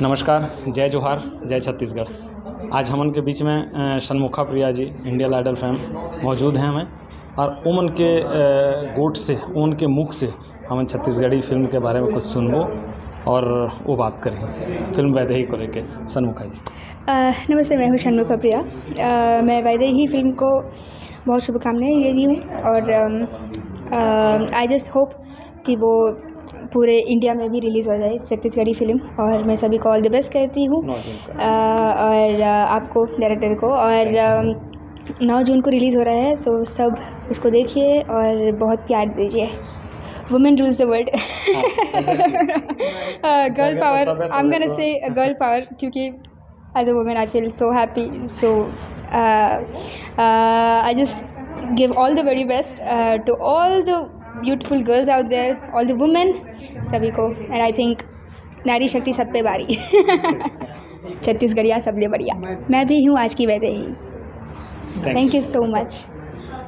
नमस्कार, जय जोहार, जय छत्तीसगढ़। आज हमन के बीच में षणमुखा Priya ji Indian idol fam मौजूद हैं हमें, और उमन के गोट से, उनके मुख से हम छत्तीसगढ़ी फिल्म के बारे में कुछ सुनबो और वो बात करें फिल्म वैदेही को लेके। षणमुखा जी। नमस्ते, मैं हूँ षणमुखा प्रिया। मैं वैदेही फिल्म को बहुत शुभकामनाएं देती हूँ और आई जस्ट होप कि वो पूरे इंडिया में भी रिलीज़ हो जाए छत्तीसगढ़ी फिल्म, और मैं सभी को ऑल द बेस्ट कहती हूँ और आपको, डायरेक्टर को। और 9 जून को रिलीज़ हो रहा है, सो सब उसको देखिए और बहुत प्यार दीजिए। Women rules the world. Girl power, I am gonna say girl power, क्योंकि as a woman I feel so happy, so I just give all the very best to all the beautiful girls out there, all the women, सभी को। and I think नारी शक्ति सब पे भारी। छत्तीसगढ़िया सबले बढ़िया। मैं भी हूँ आज की Vaidehi. Thank you so much.